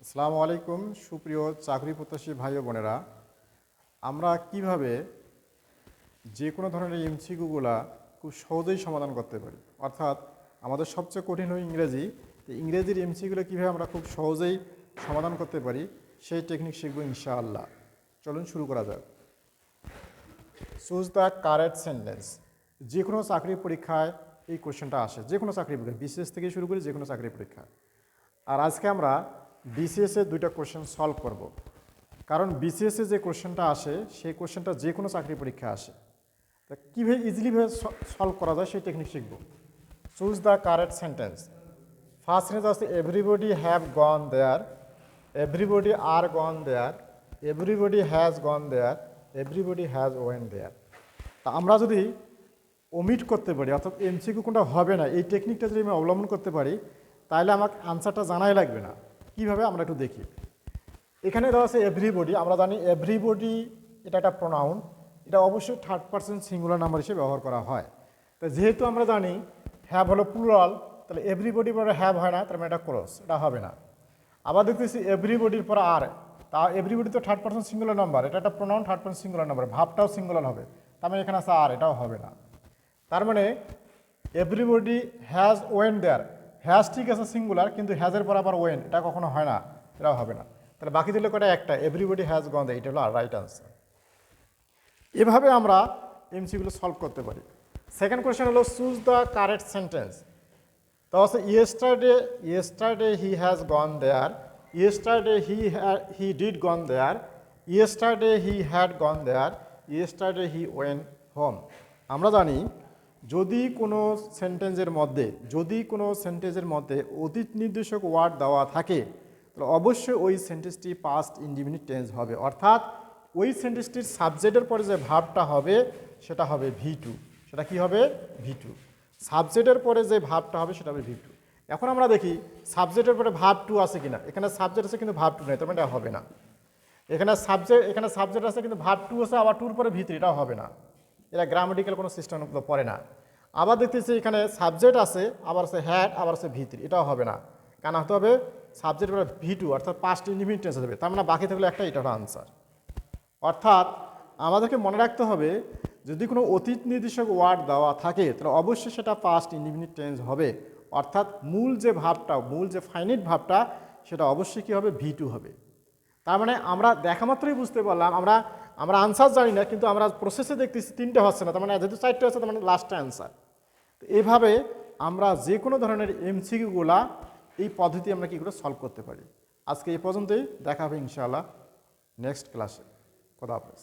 আসসালামু আলাইকুম সুপ্রিয় চাকরি প্রত্যাশী ভাই ও বোনেরা, আমরা কিভাবে যে কোনো ধরনের এমসিকিউগুলা খুব সহজেই সমাধান করতে পারি। অর্থাৎ আমাদের সবচেয়ে কঠিন হয় ইংরেজি। তো ইংরেজির এমসিকিউগুলো কীভাবে আমরা খুব সহজেই সমাধান করতে পারি সেই টেকনিক শিখব ইনশাআল্লাহ। চলুন শুরু করা যাক। Choose the correct sentence. যে কোনো চাকরির পরীক্ষায় এই কোশ্চেনটা আসে, যে কোনো চাকরি পরীক্ষা, বিসিএস থেকে শুরু করে যে কোনো চাকরি পরীক্ষা। আর আজকে আমরা বিসিএসের দুইটা কোশ্চেন সলভ করব, কারণ বিসিএসে যে কোশ্চেনটা আসে সেই কোশ্চেনটা যে কোনো চাকরি পরীক্ষা আসে। তা কীভাবে ইজিলিভাবে সলভ করা যায় সেই টেকনিক শিখব। Choose the correct sentence. First sentence আছে everybody have gone there, everybody are gone there, everybody has gone there, everybody has went there. তা আমরা যদি ওমিট করতে পারি, অর্থাৎ এমসিকিউ কোনটা হবে না, এই টেকনিকটা যদি আমি অবলম্বন করতে পারি তাহলে আমাকে আনসারটা জানাই লাগবে না। কীভাবে আমরা একটু দেখি। এখানে দেওয়া আছে এভরিবডি। আমরা জানি এভরিবডি এটা একটা প্রোনাউন, এটা অবশ্যই থার্ড পারসন সিঙ্গুলার নাম্বার হিসেবে ব্যবহার করা হয়। তো যেহেতু আমরা জানি হ্যাভ হলো প্লুরাল, তাহলে এভরিবডি পরে হ্যাভ হয় না, তার মানে এটা ক্রস, এটা হবে না। আবার দেখতেছি এভরিবডির পর আর, তা এভরিবডি তো থার্ড পারসন সিঙ্গুলার নাম্বার, এটা একটা pronoun third person singular number, ভাবটাও সিঙ্গুলার হবে, তার মানে এখানে আছে আর, এটাও হবে না। তার মানে everybody has went there, has ঠিক আছে সিঙ্গুলার, কিন্তু হ্যাজের পর আবার ওয়েন, এটা কখনো হয় না, এটাও হবে না। তাহলে বাকি দিলে কটা একটা, এভরিবডি হ্যাজ গন দেয়ার, এটা হলো রাইট আনসার। এভাবে আমরা এমসিকিউগুলো সলভ করতে পারি। সেকেন্ড কোয়েশ্চেন হলো চুজ দ্য কারেক্ট সেন্টেন্স। তো আছে yesterday he has gone there, yesterday he did gone there, yesterday he had gone there, yesterday he went home. আমরা জানি যদি কোনো সেন্টেন্সের মধ্যে অতীত নির্দেশক ওয়ার্ড দেওয়া থাকে তাহলে অবশ্যই ওই সেন্টেন্সটি পাস্ট ইনডিফিনিট টেন্স হবে, অর্থাৎ ওই সেন্টেন্সটির সাবজেক্টের পরে যে ভার্বটা হবে সেটা হবে V2। সেটা কি হবে? V2। সাবজেক্টের পরে যে ভার্বটা হবে সেটা হবে V2। এখন আমরা দেখি সাবজেক্টের পরে ভার্ব 2 আছে কিনা। এখানে সাবজেক্ট আছে কিন্তু ভার্ব 2 নেই, তার মানে এটা হবে না। এখানে সাবজেক্ট আছে কিন্তু ভার্ব 2 আছে, আবার 2 পরে V3, এটাও হবে না। এটা গ্রামাটিক্যাল কোনো সিস্টেম পড়ে না। আবার দেখতেছি এখানে সাবজেক্ট আছে, আবার আছে হ্যাড, আবার আছে V3, এটাও হবে না। কেন হতে হবে? সাবজেক্টের পরে V2, অর্থাৎ পাস্ট ইনডিফিনিট টেন্স হবে। তার মানে বাকি থাকলে একটা, এটা হলো আনসার। অর্থাৎ আমাদেরকে মনে রাখতে হবে যদি কোনো অতীত নির্দেশক ওয়ার্ড দেওয়া থাকে তাহলে অবশ্যই সেটা পাস্ট ইনডিফিনিট টেন্স হবে, অর্থাৎ মূল যে ফাইনিট ভাবটা সেটা অবশ্যই কী হবে? V2 হবে। তার মানে আমরা দেখা মাত্রই বুঝতে পারলাম আমরা আনসার জানি না, কিন্তু আমরা প্রসেসে দেখতেছি 3টে হচ্ছে না, তার মানে যেহেতু 4টে হচ্ছে তার মানে লাস্টে আনসার। তো এভাবে আমরা যে কোনো ধরনের এমসিকিউগুলা এই পদ্ধতি আমরা কী করে সলভ করতে পারি। আজকে এই পর্যন্তই, দেখা হবে ইনশাআল্লাহ নেক্সট ক্লাসে। খোদা হাফেজ।